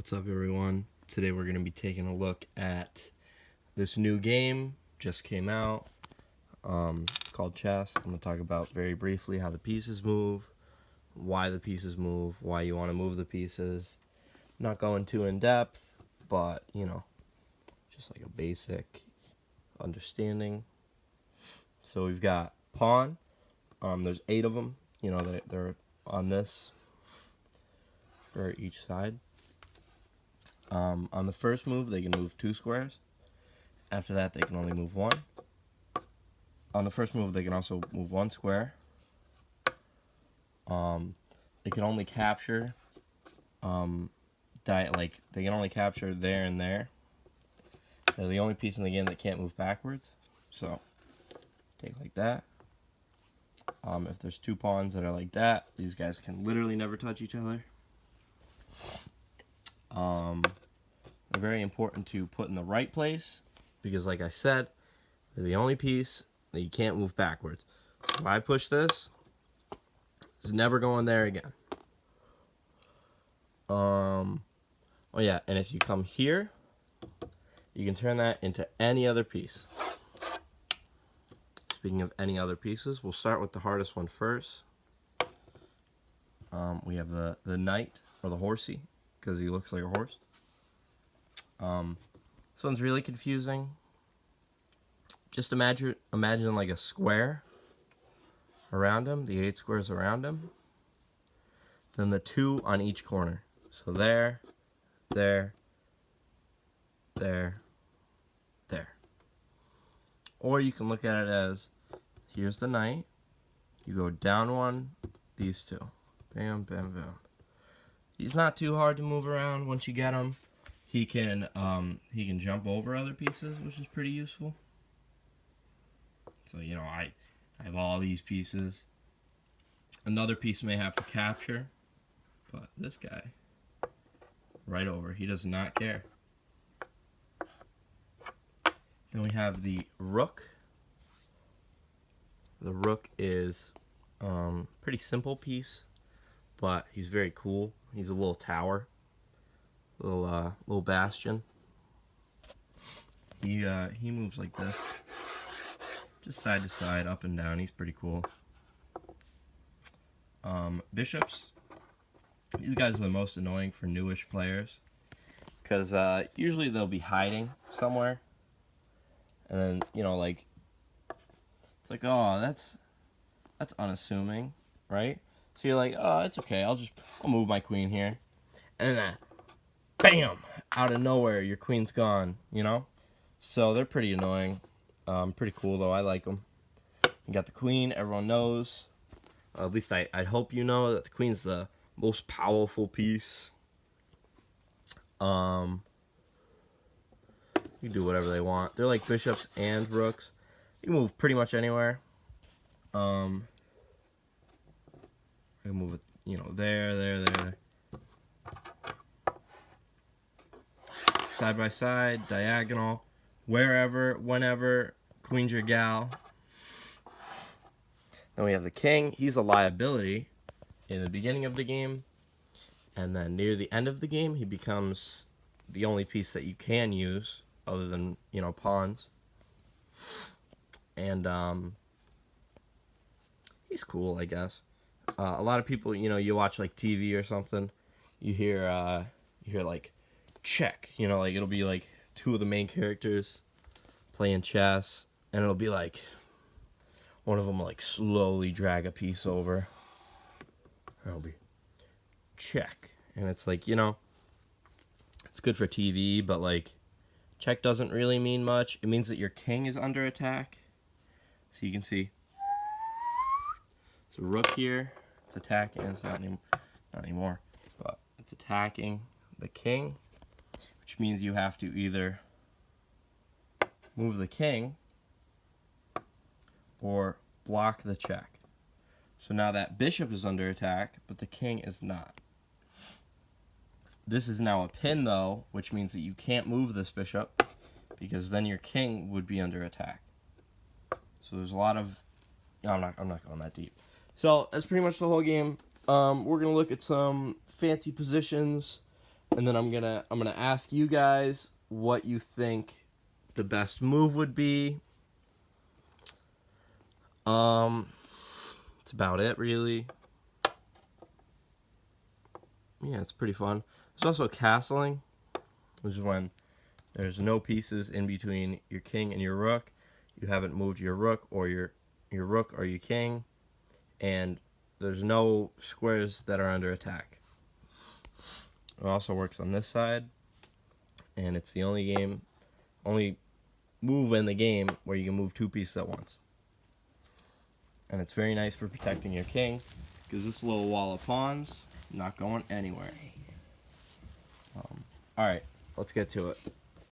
What's up, everyone? Today we're going to be taking a look at this new game, just came out. It's called chess. I'm going to talk about very briefly how the pieces move, why the pieces move, why you want to move the pieces. Not going too in depth, but just like a basic understanding. So we've got pawn. There's 8 of them. They're on this for each side. On the first move, they can move 2 squares. After that, they can only move 1. On the first move, they can also move 1 square. They can only capture, they can only capture there and there. They're the only piece in the game that can't move backwards. So, take like that. If there's 2 pawns that are like that, these guys can literally never touch each other. They're very important to put in the right place because, like I said, they're the only piece that you can't move backwards. So if I push this, it's never going there again. Oh yeah, and if you come here, you can turn that into any other piece. Speaking of any other pieces, we'll start with the hardest one first. We have the knight, or the horsey, because he looks like a horse. This one's really confusing. Just imagine like a square around him, the 8 squares around him, then the 2 on each corner. So there, there, there, there. Or you can look at it as, here's the knight, you go down 1, these 2. Bam, bam, bam. He's not too hard to move around once you get him. He can jump over other pieces, which is pretty useful. So, I have all these pieces. Another piece may have to capture, but this guy, right over, he does not care. Then we have the rook. The rook is pretty simple piece, but he's very cool. He's a little tower, little bastion. He moves like this, just side to side, up and down. He's pretty cool. Bishops. These guys are the most annoying for newish players, because usually they'll be hiding somewhere, and then it's like, oh, that's unassuming, right? So you're like, oh, it's okay. I'll move my queen here, and then, bam! Out of nowhere, your queen's gone. So they're pretty annoying. Pretty cool though. I like them. You got the queen. Everyone knows. At least I hope you know that the queen's the most powerful piece. You can do whatever they want. They're like bishops and rooks. You can move pretty much anywhere. I can move it, there. Side by side, diagonal, wherever, whenever. Queen's your gal. Then we have the king. He's a liability in the beginning of the game, and then near the end of the game, he becomes the only piece that you can use other than pawns. And he's cool, I guess. A lot of people, you watch like TV or something, you hear like check, like it'll be like 2 of the main characters playing chess, and it'll be like one of them like slowly drag a piece over, and it'll be check, and it's like, it's good for TV, but like check doesn't really mean much. It means that your king is under attack. So you can see, so rook here, it's attacking. It's not anymore, but it's attacking the king, which means you have to either move the king or block the check. So now that bishop is under attack, but the king is not. This is now a pin though, which means that you can't move this bishop, because then your king would be under attack. So there's a lot of, I'm not going that deep. So that's pretty much the whole game. We're gonna look at some fancy positions And then I'm gonna ask you guys what you think the best move would be. That's about it, really. Yeah, it's pretty fun. There's also castling, which is when there's no pieces in between your king and your rook. You haven't moved your rook or your rook or your king, and there's no squares that are under attack. It also works on this side, and it's the only move in the game where you can move 2 pieces at once. And it's very nice for protecting your king, because this little wall of pawns not going anywhere. Alright, let's get to it.